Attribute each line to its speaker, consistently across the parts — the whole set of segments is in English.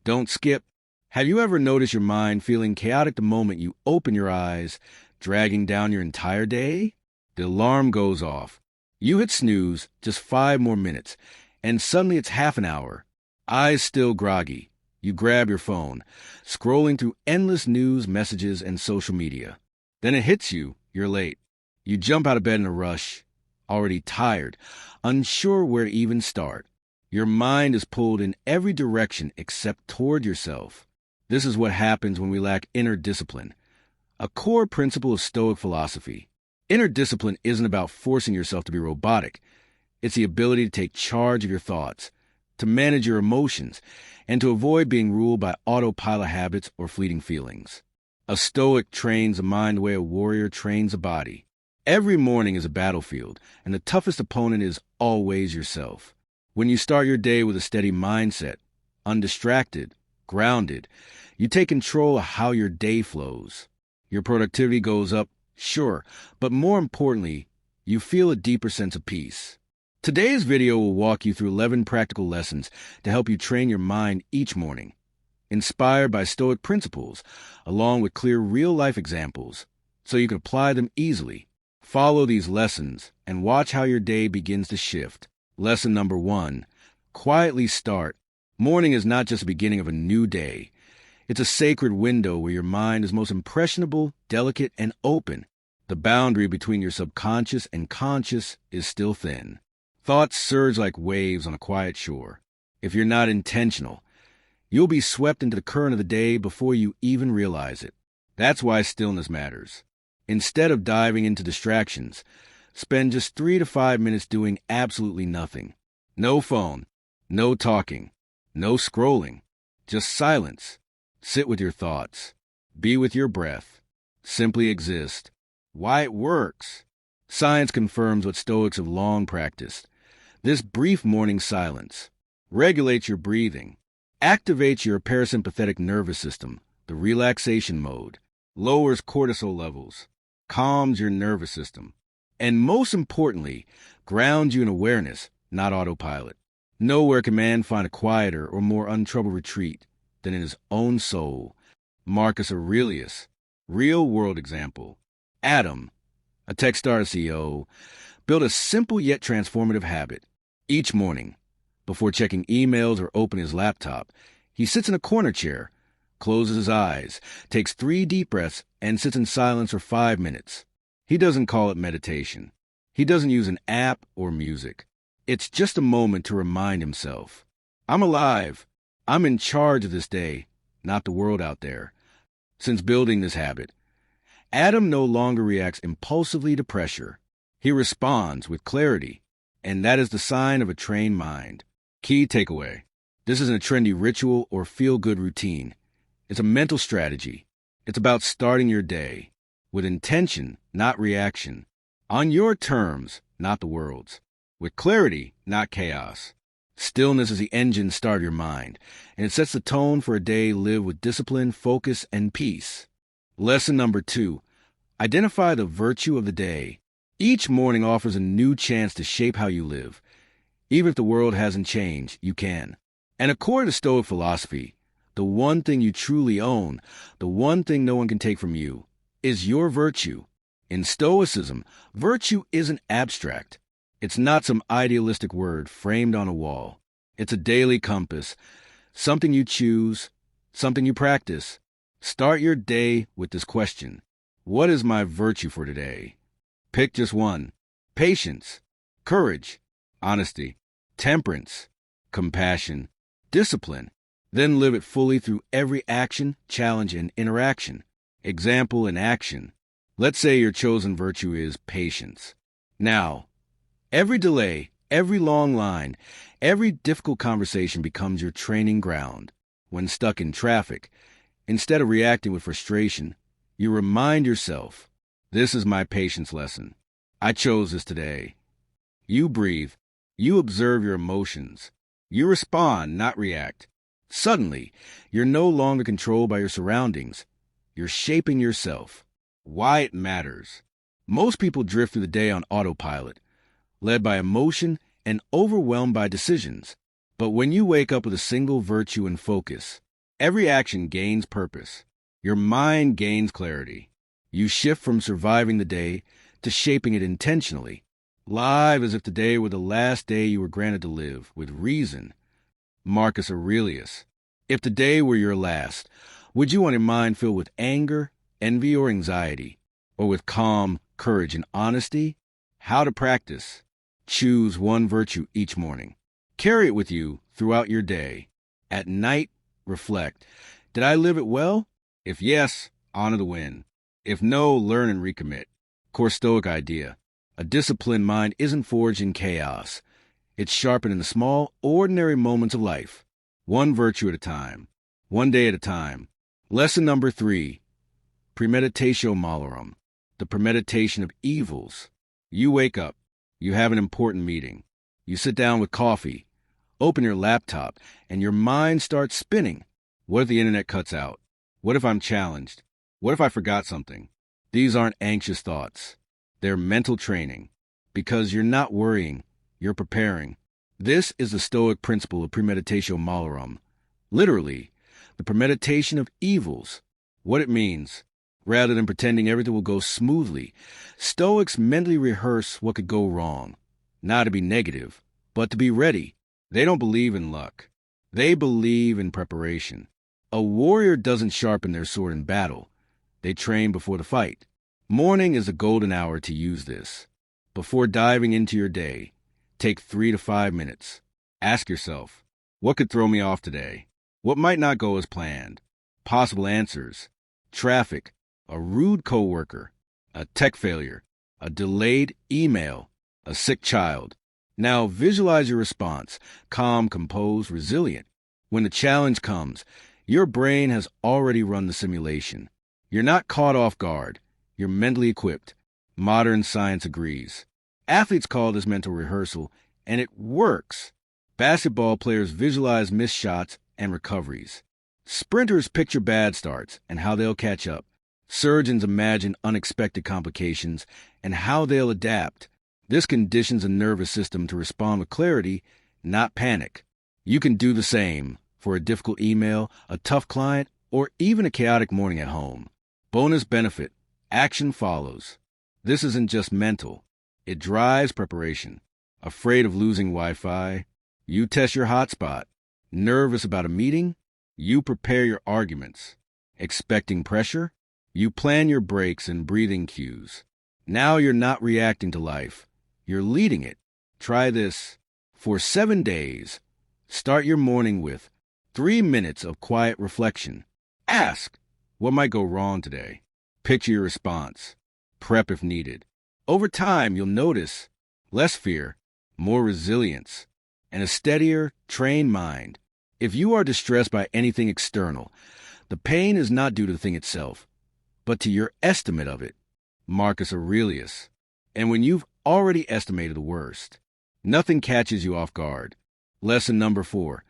Speaker 1: Don't skip. Have you ever noticed your mind feeling chaotic the moment you open your eyes, dragging down your entire day? The alarm goes off. You hit snooze, just 5 more minutes, and suddenly it's half an hour. Eyes still groggy. You grab your phone, scrolling through endless news, messages, and social media. Then it hits you, you're late. You jump out of bed in a rush, already tired, unsure where to even start. Your mind is pulled in every direction except toward yourself. This is what happens when we lack inner discipline, a core principle of Stoic philosophy. Inner discipline isn't about forcing yourself to be robotic. It's the ability to take charge of your thoughts, to manage your emotions, and to avoid being ruled by autopilot habits or fleeting feelings. A Stoic trains the mind the way a warrior trains the body. Every morning is a battlefield, and the toughest opponent is always yourself. When you start your day with a steady mindset, undistracted, grounded, you take control of how your day flows. Your productivity goes up, sure, but more importantly, you feel a deeper sense of peace. Today's video will walk you through 11 practical lessons to help you train your mind each morning, inspired by Stoic principles, along with clear real-life examples, so you can apply them easily. Follow these lessons and watch how your day begins to shift. Lesson number 1, quietly start. Morning is not just the beginning of a new day. It's a sacred window where your mind is most impressionable, delicate, and open. The boundary between your subconscious and conscious is still thin. Thoughts surge like waves on a quiet shore. If you're not intentional, you'll be swept into the current of the day before you even realize it. That's why stillness matters. Instead of diving into distractions, spend just 3 to 5 minutes doing absolutely nothing. No phone, no talking, no scrolling, just silence. Sit with your thoughts. Be with your breath. Simply exist. Why it works. Science confirms what Stoics have long practiced. This brief morning silence regulates your breathing, activates your parasympathetic nervous system, the relaxation mode, lowers cortisol levels, calms your nervous system, and most importantly, grounds you in awareness, not autopilot. Nowhere can man find a quieter or more untroubled retreat than in his own soul. Marcus Aurelius, real-world example. Adam, a Techstars CEO, built a simple yet transformative habit. Each morning, before checking emails or opening his laptop, he sits in a corner chair, closes his eyes, takes 3 deep breaths, and sits in silence for 5 minutes. He doesn't call it meditation. He doesn't use an app or music. It's just a moment to remind himself, I'm alive. I'm in charge of this day, not the world out there. Since building this habit, Adam no longer reacts impulsively to pressure. He responds with clarity, and that is the sign of a trained mind. Key takeaway. This isn't a trendy ritual or feel-good routine. It's a mental strategy. It's about starting your day with intention, not reaction. On your terms, not the world's. With clarity, not chaos. Stillness is the engine start of your mind, and it sets the tone for a day lived with discipline, focus, and peace. Lesson number 2. Identify the virtue of the day. Each morning offers a new chance to shape how you live. Even if the world hasn't changed, you can. And according to Stoic philosophy, the one thing you truly own, the one thing no one can take from you, is your virtue. In Stoicism, virtue isn't abstract. It's not some idealistic word framed on a wall. It's a daily compass, something you choose, something you practice. Start your day with this question. What is my virtue for today? Pick just one. Patience, courage, honesty, temperance, compassion, discipline. Then live it fully through every action, challenge, and interaction. Example in action. Let's say your chosen virtue is patience. Now, every delay, every long line, every difficult conversation becomes your training ground. When stuck in traffic, instead of reacting with frustration, you remind yourself, this is my patience lesson. I chose this today. You breathe. You observe your emotions. You respond, not react. Suddenly, you're no longer controlled by your surroundings. You're shaping yourself. Why it matters. Most people drift through the day on autopilot, led by emotion and overwhelmed by decisions. But when you wake up with a single virtue and focus, Every action gains purpose. Your mind gains clarity. You shift from surviving the day to shaping it intentionally. Live as if today were the last day you were granted to live, with reason. Marcus Aurelius. If today were your last, would you want your mind filled with anger, envy, or anxiety? Or with calm, courage, and honesty? How to practice. Choose one virtue each morning. Carry it with you throughout your day. At night, reflect. Did I live it well? If yes, honor the win. If no, learn and recommit. Core Stoic idea. A disciplined mind isn't forged in chaos. It's sharpened in the small, ordinary moments of life. One virtue at a time. One day at a time. Lesson number 3. Premeditatio Malorum. The premeditation of evils. You wake up. You have an important meeting. You sit down with coffee. Open your laptop, and your mind starts spinning. What if the internet cuts out? What if I'm challenged? What if I forgot something? These aren't anxious thoughts. They're mental training. Because you're not worrying, you're preparing. This is the Stoic principle of Premeditatio Malorum. Literally, the premeditation of evils. What it means. Rather than pretending everything will go smoothly, Stoics mentally rehearse what could go wrong. Not to be negative, but to be ready. They don't believe in luck. They believe in preparation. A warrior doesn't sharpen their sword in battle. They train before the fight. Morning is a golden hour to use this. Before diving into your day, take 3 to 5 minutes. Ask yourself, what could throw me off today? What might not go as planned? Possible answers. Traffic, a rude coworker, a tech failure, a delayed email, a sick child. Now visualize your response, calm, composed, resilient. When the challenge comes, your brain has already run the simulation. You're not caught off guard. You're mentally equipped. Modern science agrees. Athletes call this mental rehearsal, and it works. Basketball players visualize missed shots and recoveries. Sprinters picture bad starts and how they'll catch up. Surgeons imagine unexpected complications and how they'll adapt. This conditions the nervous system to respond with clarity, not panic. You can do the same for a difficult email, a tough client, or even a chaotic morning at home. Bonus benefit: action follows. This isn't just mental. It drives preparation. Afraid of losing Wi-Fi? You test your hotspot. Nervous about a meeting? You prepare your arguments. Expecting pressure? You plan your breaks and breathing cues. Now you're not reacting to life. You're leading it. Try this for 7 days. Start your morning with 3 minutes of quiet reflection. Ask, what might go wrong today? Picture your response. Prep if needed. Over time, you'll notice less fear, more resilience, and a steadier, trained mind. If you are distressed by anything external, the pain is not due to the thing itself, but to your estimate of it. Marcus Aurelius. And when you've already estimated the worst, nothing catches you off guard. Lesson number 4.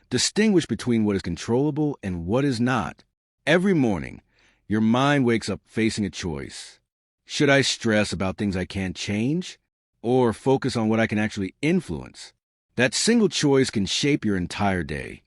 Speaker 1: Distinguish between what is controllable and what is not. Every morning, your mind wakes up facing a choice. Should I stress about things I can't change, or focus on what I can actually influence? That single choice can shape your entire day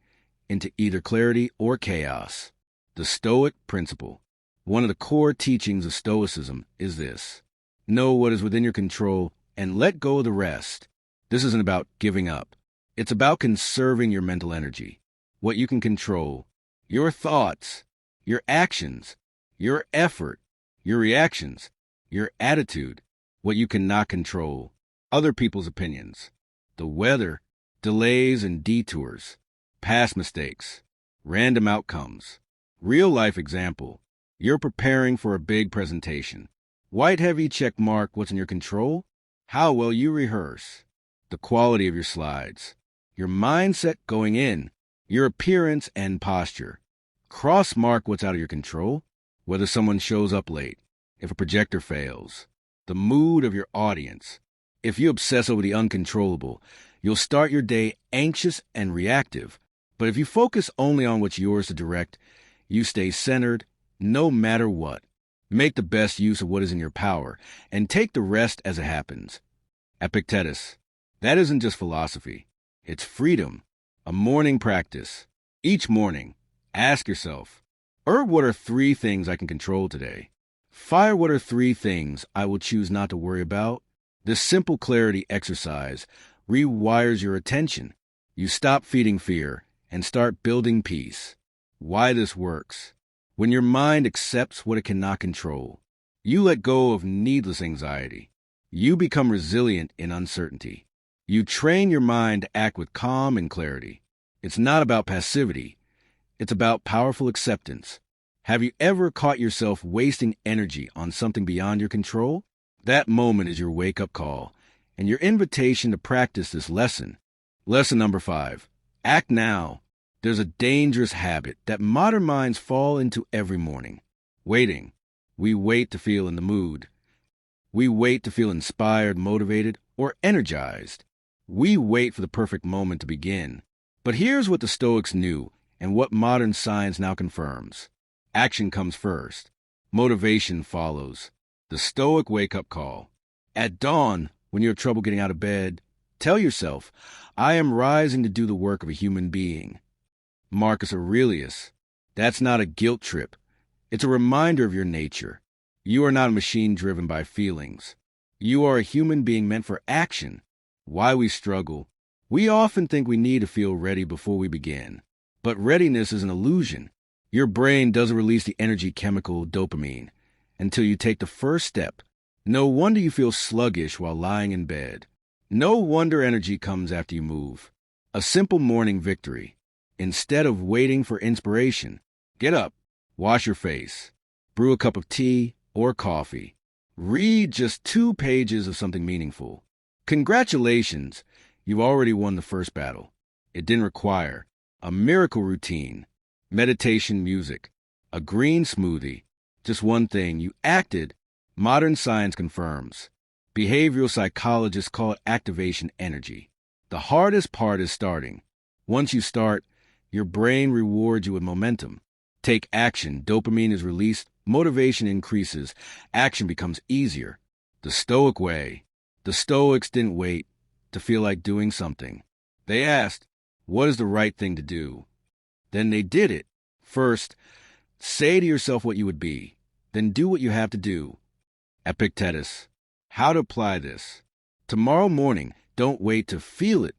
Speaker 1: into either clarity or chaos. The Stoic principle. One of the core teachings of Stoicism is this: know what is within your control and let go of the rest. This isn't about giving up. It's about conserving your mental energy. What you can control: your thoughts, your actions, your effort, your reactions, your attitude. What you cannot control: other people's opinions, the weather, delays and detours, past mistakes, random outcomes. Real life example: you're preparing for a big presentation. White heavy check mark what's in your control, how well you rehearse, the quality of your slides, your mindset going in, your appearance and posture. Cross mark what's out of your control, whether someone shows up late, if a projector fails, the mood of your audience. If you obsess over the uncontrollable, you'll start your day anxious and reactive. But if you focus only on what's yours to direct, you stay centered no matter what. Make the best use of what is in your power and take the rest as it happens. Epictetus. That isn't just philosophy. It's freedom. A morning practice. Each morning, Ask yourself, what are 3 things I can control today? Fire, what are 3 things I will choose not to worry about? This simple clarity exercise rewires your attention. You stop feeding fear and start building peace. Why this works? When your mind accepts what it cannot control, you let go of needless anxiety. You become resilient in uncertainty. You train your mind to act with calm and clarity. It's not about passivity. It's about powerful acceptance. Have you ever caught yourself wasting energy on something beyond your control? That moment is your wake-up call and your invitation to practice this lesson. Lesson number 5. Act now. There's a dangerous habit that modern minds fall into every morning. Waiting. We wait to feel in the mood. We wait to feel inspired, motivated, or energized. We wait for the perfect moment to begin. But here's what the Stoics knew and what modern science now confirms. Action comes first. Motivation follows. The Stoic wake-up call. At dawn, when you have trouble getting out of bed, tell yourself, I am rising to do the work of a human being. Marcus Aurelius. That's not a guilt trip. It's a reminder of your nature. You are not a machine driven by feelings. You are a human being meant for action. Why we struggle. We often think we need to feel ready before we begin. But readiness is an illusion. Your brain doesn't release the energy chemical dopamine until you take the first step. No wonder you feel sluggish while lying in bed. No wonder energy comes after you move. A simple morning victory. Instead of waiting for inspiration, get up, wash your face, brew a cup of tea or coffee. Read just 2 pages of something meaningful. Congratulations, you've already won the first battle. It didn't require a miracle routine, meditation music, a green smoothie. Just one thing, you acted. Modern science confirms. Behavioral psychologists call it activation energy. The hardest part is starting. Once you start, your brain rewards you with momentum. Take action, dopamine is released, motivation increases, action becomes easier. The Stoic way. The Stoics didn't wait to feel like doing something. They asked, what is the right thing to do? Then they did it. First, say to yourself what you would be. Then do what you have to do. Epictetus. How to apply this. Tomorrow morning, don't wait to feel it.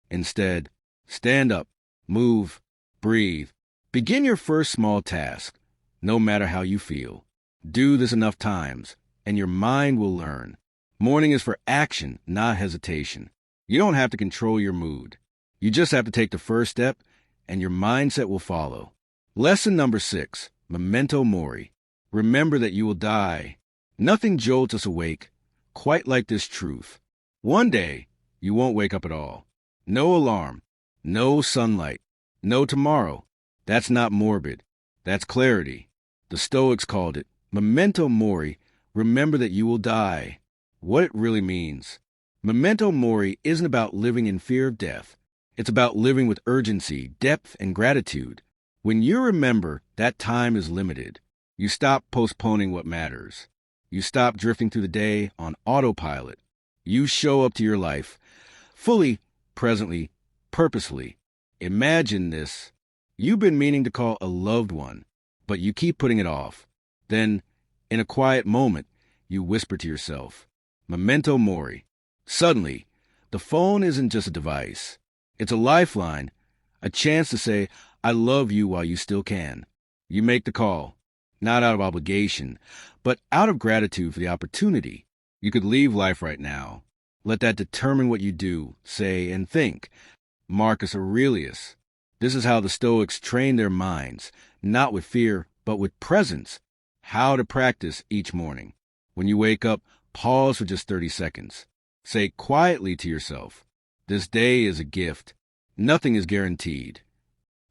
Speaker 1: Instead, stand up, move, breathe. Begin your first small task, no matter how you feel. Do this enough times, and your mind will learn. Morning is for action, not hesitation. You don't have to control your mood. You just have to take the first step, and your mindset will follow. Lesson number 6, memento mori. Remember that you will die. Nothing jolts us awake quite like this truth. One day, you won't wake up at all. No alarm, no sunlight, no tomorrow. That's not morbid. That's clarity. The Stoics called it memento mori. Remember that you will die. What it really means. Memento mori isn't about living in fear of death. It's about living with urgency, depth, and gratitude. When you remember that time is limited, you stop postponing what matters. You stop drifting through the day on autopilot. You show up to your life fully, presently, purposefully. Imagine this. You've been meaning to call a loved one, but you keep putting it off. Then, in a quiet moment, you whisper to yourself, memento mori. Suddenly, the phone isn't just a device. It's a lifeline, a chance to say, I love you while you still can. You make the call, not out of obligation, but out of gratitude for the opportunity. You could leave life right now. Let that determine what you do, say, and think. Marcus Aurelius. This is how the Stoics train their minds, not with fear, but with presence. How to practice each morning. When you wake up, pause for just 30 seconds. Say quietly to yourself, this day is a gift. Nothing is guaranteed.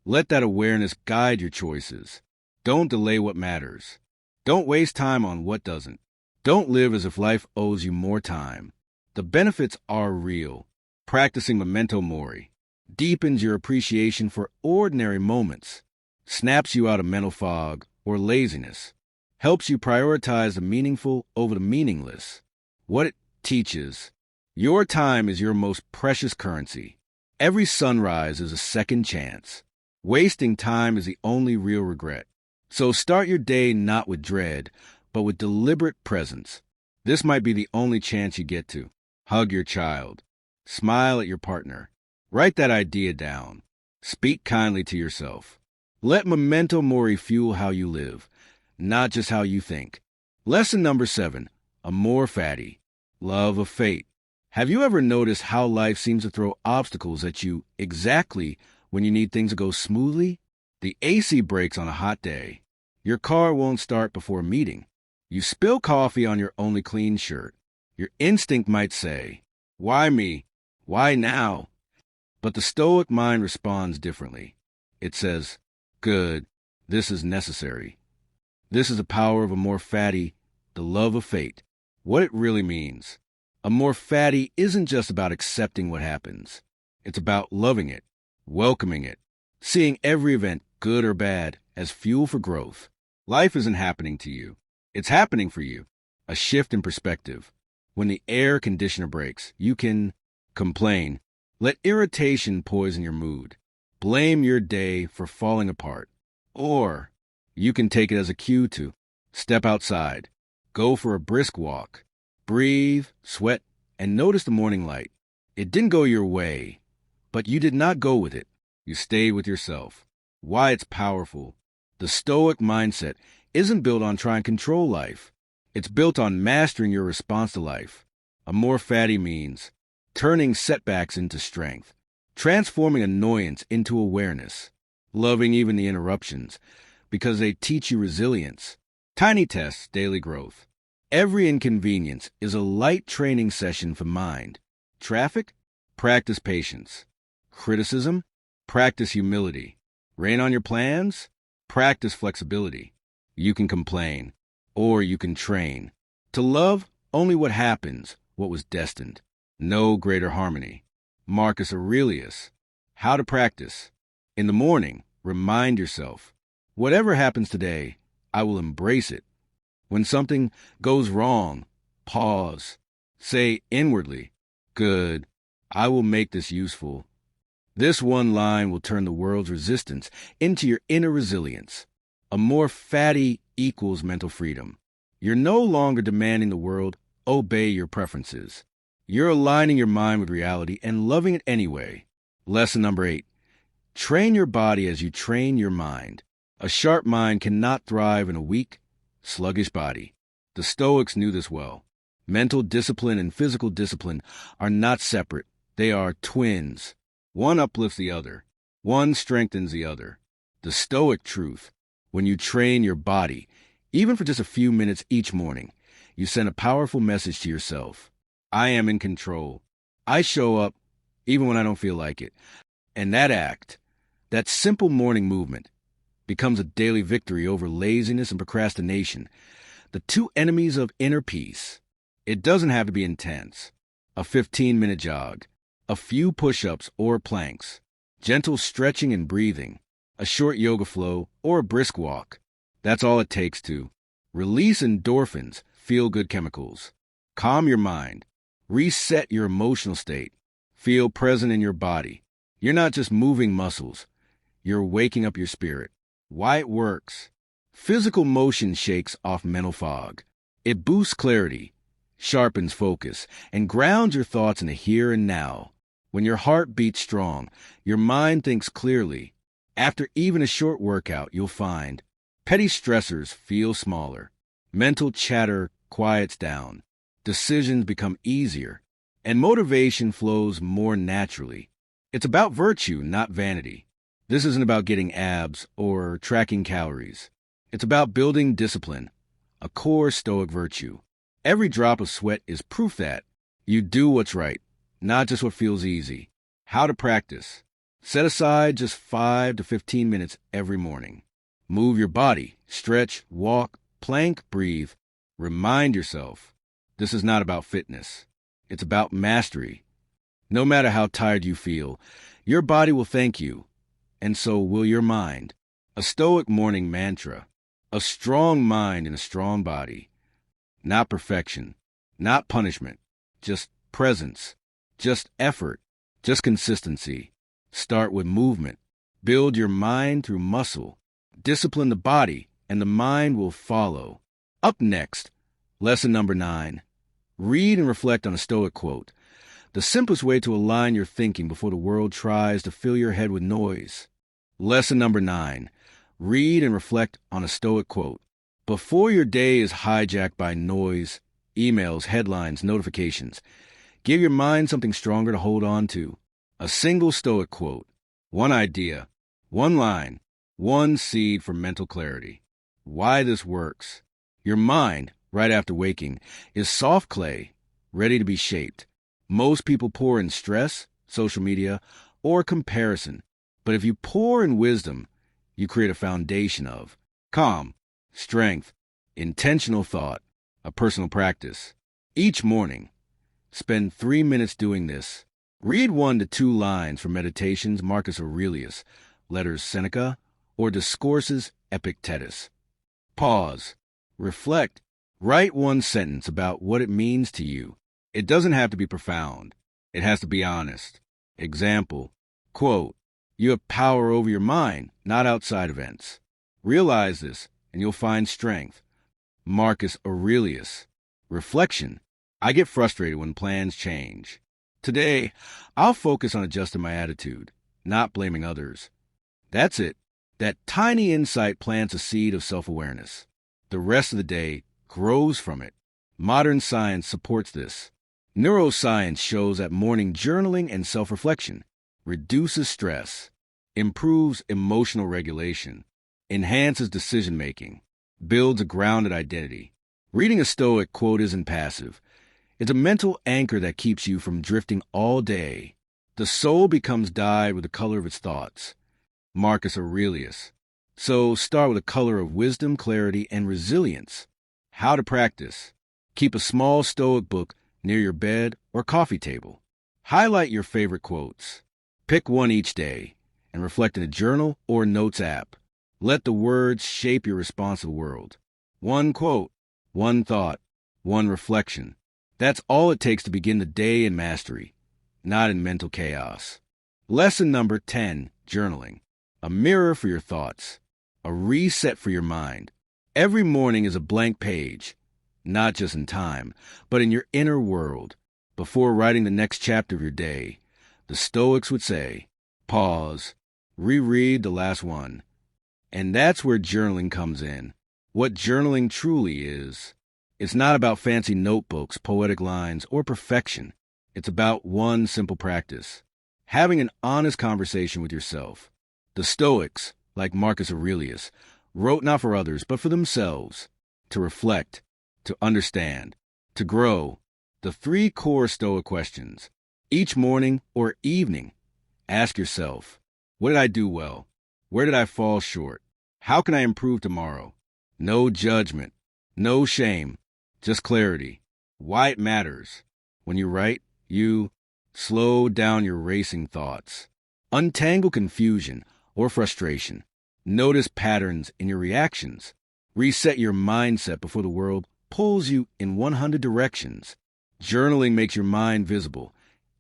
Speaker 1: Let that awareness guide your choices. Don't delay what matters. Don't waste time on what doesn't. Don't live as if life owes you more time. The benefits are real. Practicing memento mori deepens your appreciation for ordinary moments, snaps you out of mental fog or laziness, helps you prioritize the meaningful over the meaningless. What it teaches, your time is your most precious currency. Every sunrise is a second chance. Wasting time is the only real regret. So start your day not with dread, but with deliberate presence. This might be the only chance you get to. Hug your child. Smile at your partner. Write that idea down. Speak kindly to yourself. Let memento mori fuel how you live, not just how you think. Lesson number 7, amor fati, love of fate. Have you ever noticed how life seems to throw obstacles at you exactly when you need things to go smoothly? The AC breaks on a hot day. Your car won't start before a meeting. You spill coffee on your only clean shirt. Your instinct might say, "Why me? Why now?" But the Stoic mind responds differently. It says, "Good, this is necessary." This is the power of amor fati, the love of fate. What it really means. Amor fati isn't just about accepting what happens. It's about loving it, welcoming it, seeing every event, good or bad, as fuel for growth. Life isn't happening to you. It's happening for you. A shift in perspective. When the air conditioner breaks, you can complain. Let irritation poison your mood. Blame your day for falling apart. Or you can take it as a cue to step outside, go for a brisk walk, breathe, sweat, and notice the morning light. It didn't go your way, but you did not go with it. You stayed with yourself. Why it's powerful. The Stoic mindset isn't built on trying to control life. It's built on mastering your response to life. Amor fati means turning setbacks into strength, transforming annoyance into awareness, loving even the interruptions, because they teach you resilience. Tiny tests, daily growth. Every inconvenience is a light training session for mind. Traffic? Practice patience. Criticism? Practice humility. Rain on your plans? Practice flexibility. You can complain, or you can train. To love only what happens, what was destined. No greater harmony. Marcus Aurelius. How to practice. In the morning, remind yourself, whatever happens today, I will embrace it. When something goes wrong, pause. Say inwardly, good, I will make this useful. This one line will turn the world's resistance into your inner resilience. Amor fati equals mental freedom. You're no longer demanding the world obey your preferences. You're aligning your mind with reality and loving it anyway. Lesson number 8. Train your body as you train your mind. A sharp mind cannot thrive in a weak, sluggish body. The Stoics knew this well. Mental discipline and physical discipline are not separate. They are twins. One uplifts the other. One strengthens the other. The Stoic truth. When you train your body, even for just a few minutes each morning, you send a powerful message to yourself. I am in control. I show up even when I don't feel like it. And that act, that simple morning movement, becomes a daily victory over laziness and procrastination, the two enemies of inner peace. It doesn't have to be intense. A 15-minute jog, a few push-ups or planks, gentle stretching and breathing, a short yoga flow, or a brisk walk. That's all it takes to release endorphins, feel-good chemicals, calm your mind, reset your emotional state, feel present in your body. You're not just moving muscles. You're waking up your spirit. Why it works. Physical motion shakes off mental fog. It boosts clarity, sharpens focus, and grounds your thoughts in the here and now. When your heart beats strong, your mind thinks clearly. After even a short workout, you'll find petty stressors feel smaller. Mental chatter quiets down. Decisions become easier, and motivation flows more naturally. It's about virtue, not vanity. This isn't about getting abs or tracking calories. It's about building discipline, a core Stoic virtue. Every drop of sweat is proof that you do what's right, not just what feels easy. How to practice. Set aside just 5 to 15 minutes every morning. Move your body, stretch, walk, plank, breathe. Remind yourself, this is not about fitness. It's about mastery. No matter how tired you feel, your body will thank you, and so will your mind. A Stoic morning mantra. A strong mind in a strong body. Not perfection, not punishment, just presence, just effort, just consistency. Start with movement, Build your mind through muscle. Discipline the body, and the mind will follow. Up next, lesson number 9. Read and reflect on a Stoic quote. The simplest way to align your thinking before the world tries to fill your head with noise. Lesson number 9. Read and reflect on a Stoic quote. Before your day is hijacked by noise, emails, headlines, notifications, give your mind something stronger to hold on to. A single Stoic quote. One idea. One line. One seed for mental clarity. Why this works. Your mind, right after waking, is soft clay, ready to be shaped. Most people pour in stress, social media, or comparison. But if you pour in wisdom, you create a foundation of calm, strength, intentional thought, a personal practice. Each morning, spend 3 minutes doing this. Read 1 to 2 lines from Meditations Marcus Aurelius, Letters Seneca, or Discourses Epictetus. Pause. Reflect. Write 1 sentence about what it means to you. It doesn't have to be profound. It has to be honest. Example, quote, "You have power over your mind, not outside events. Realize this, and you'll find strength." Marcus Aurelius. Reflection. I get frustrated when plans change. Today, I'll focus on adjusting my attitude, not blaming others. That's it. That tiny insight plants a seed of self-awareness. The rest of the day grows from it. Modern science supports this. Neuroscience shows that morning journaling and self-reflection reduces stress, improves emotional regulation, enhances decision-making, builds a grounded identity. Reading a Stoic quote isn't passive. It's a mental anchor that keeps you from drifting all day. The soul becomes dyed with the color of its thoughts. Marcus Aurelius. So start with a color of wisdom, clarity, and resilience. How to practice. Keep a small Stoic book near your bed or coffee table. Highlight your favorite quotes. Pick 1 each day and reflect in a journal or notes app. Let the words shape your response to the world. 1 quote, 1 thought, 1 reflection. That's all it takes to begin the day in mastery, not in mental chaos. Lesson number 10, journaling. A mirror for your thoughts. A reset for your mind. Every morning is a blank page. Not just in time, but in your inner world. Before writing the next chapter of your day, the Stoics would say, pause, reread the last one. And that's where journaling comes in. What journaling truly is. It's not about fancy notebooks, poetic lines, or perfection. It's about 1 simple practice. Having an honest conversation with yourself. The Stoics, like Marcus Aurelius, wrote not for others, but for themselves, to reflect, to understand, to grow. The 3 core Stoic questions. Each morning or evening, ask yourself, what did I do well? Where did I fall short? How can I improve tomorrow? No judgment, no shame, just clarity. Why it matters. When you write, you slow down your racing thoughts. Untangle confusion or frustration. Notice patterns in your reactions. Reset your mindset before the world pulls you in 100 directions. Journaling makes your mind visible,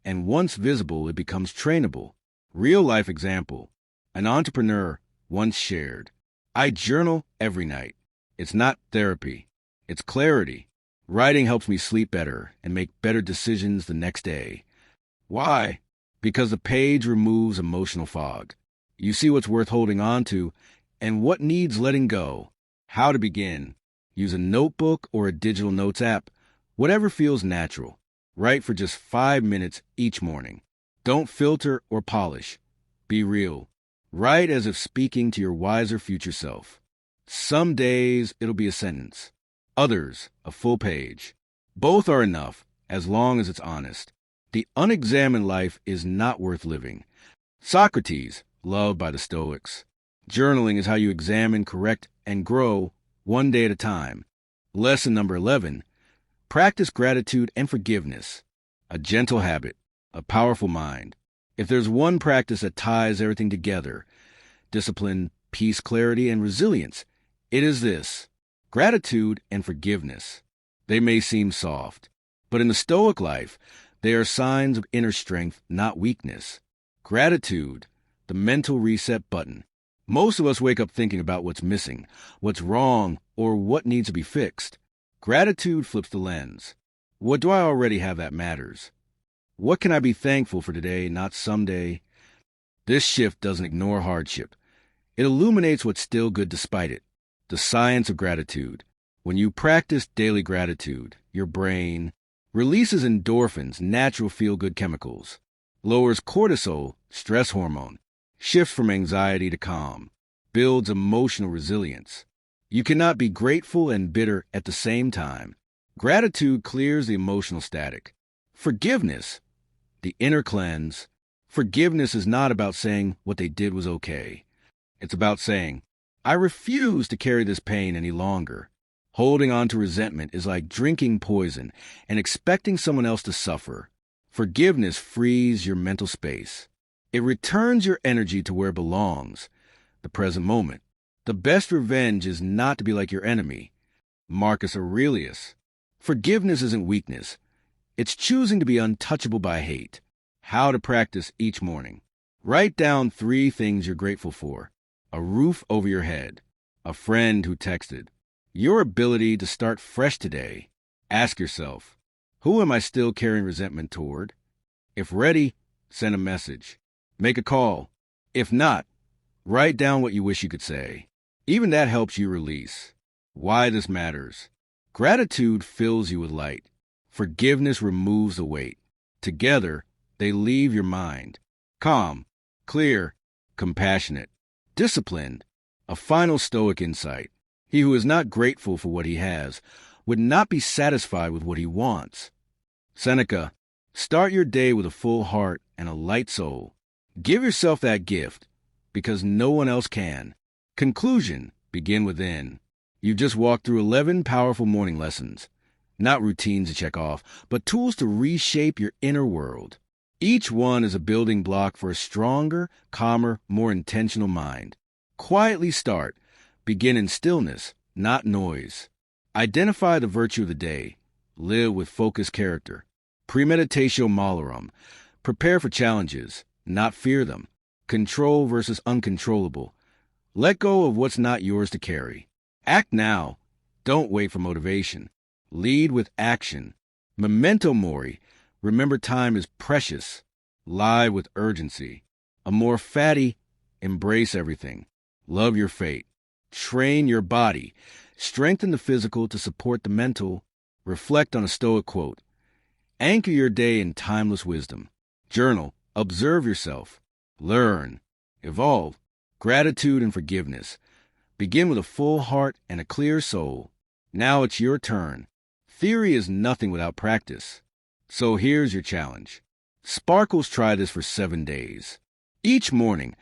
Speaker 1: and once visible, it becomes trainable. Real-life example. An entrepreneur once shared, I journal every night. It's not therapy. It's clarity. Writing helps me sleep better and make better decisions the next day. Why? Because the page removes emotional fog. You see what's worth holding on to and what needs letting go. How to begin. Use a notebook or a digital notes app. Whatever feels natural. Write for just 5 minutes each morning. Don't filter or polish. Be real. Write as if speaking to your wiser future self. Some days it'll be a sentence. Others, a full page. Both are enough, as long as it's honest. The unexamined life is not worth living. Socrates, loved by the Stoics. Journaling is how you examine, correct, and grow 1 day at a time. Lesson number 11. Practice gratitude and forgiveness. A gentle habit, a powerful mind. If there's one practice that ties everything together, discipline, peace, clarity, and resilience, it is this. Gratitude and forgiveness. They may seem soft, but in the Stoic life, they are signs of inner strength, not weakness. Gratitude, the mental reset button. Most of us wake up thinking about what's missing, what's wrong, or what needs to be fixed. Gratitude flips the lens. What do I already have that matters? What can I be thankful for today, not someday? This shift doesn't ignore hardship. It illuminates what's still good despite it. The science of gratitude. When you practice daily gratitude, your brain releases endorphins, natural feel-good chemicals, lowers cortisol, stress hormone, shifts from anxiety to calm, builds emotional resilience. You cannot be grateful and bitter at the same time. Gratitude clears the emotional static. Forgiveness, the inner cleanse. Forgiveness is not about saying what they did was okay. It's about saying, I refuse to carry this pain any longer. Holding on to resentment is like drinking poison and expecting someone else to suffer. Forgiveness frees your mental space. It returns your energy to where it belongs, the present moment. The best revenge is not to be like your enemy. Marcus Aurelius. Forgiveness isn't weakness. It's choosing to be untouchable by hate. How to practice each morning. Write down 3 things you're grateful for. A roof over your head. A friend who texted. Your ability to start fresh today. Ask yourself, who am I still carrying resentment toward? If ready, send a message. Make a call. If not, write down what you wish you could say. Even that helps you release. Why this matters. Gratitude fills you with light. Forgiveness removes the weight. Together, they leave your mind calm, clear, compassionate, disciplined. A final Stoic insight. He who is not grateful for what he has would not be satisfied with what he wants. Seneca, start your day with a full heart and a light soul. Give yourself that gift, because no one else can. Conclusion, begin within. You've just walked through 11 powerful morning lessons. Not routines to check off, but tools to reshape your inner world. Each one is a building block for a stronger, calmer, more intentional mind. Quietly start. Begin in stillness, not noise. Identify the virtue of the day. Live with focused character. Premeditatio Malorum. Prepare for challenges, not fear them. Control versus uncontrollable. Let go of what's not yours to carry. Act now. Don't wait for motivation. Lead with action. Memento mori. Remember time is precious. Live with urgency. Amor fati. Embrace everything. Love your fate. Train your body. Strengthen the physical to support the mental. Reflect on a Stoic quote. Anchor your day in timeless wisdom. Journal. Observe yourself. Learn. Evolve. Gratitude and forgiveness. Begin with a full heart and a clear soul. Now it's your turn. Theory is nothing without practice. So here's your challenge. Sparkles try this for 7 days. Each morning,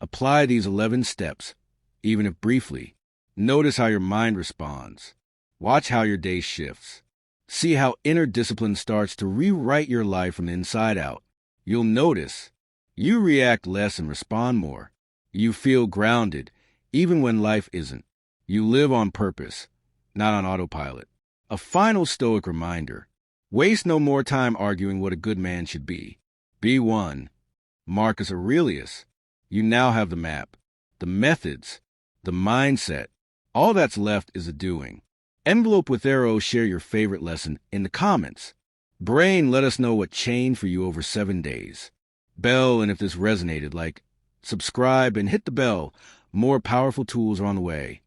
Speaker 1: apply these 11 steps, even if briefly. Notice how your mind responds. Watch how your day shifts. See how inner discipline starts to rewrite your life from the inside out. You'll notice you react less and respond more. You feel grounded, even when life isn't. You live on purpose, not on autopilot. A final Stoic reminder. Waste no more time arguing what a good man should be. Be one. Marcus Aurelius. You now have the map, the methods, the mindset. All that's left is the doing. Envelope with arrow, share your favorite lesson in the comments. Brain, let us know what changed for you over 7 days. Bell, and if this resonated, like, subscribe and hit the bell. More powerful tools are on the way.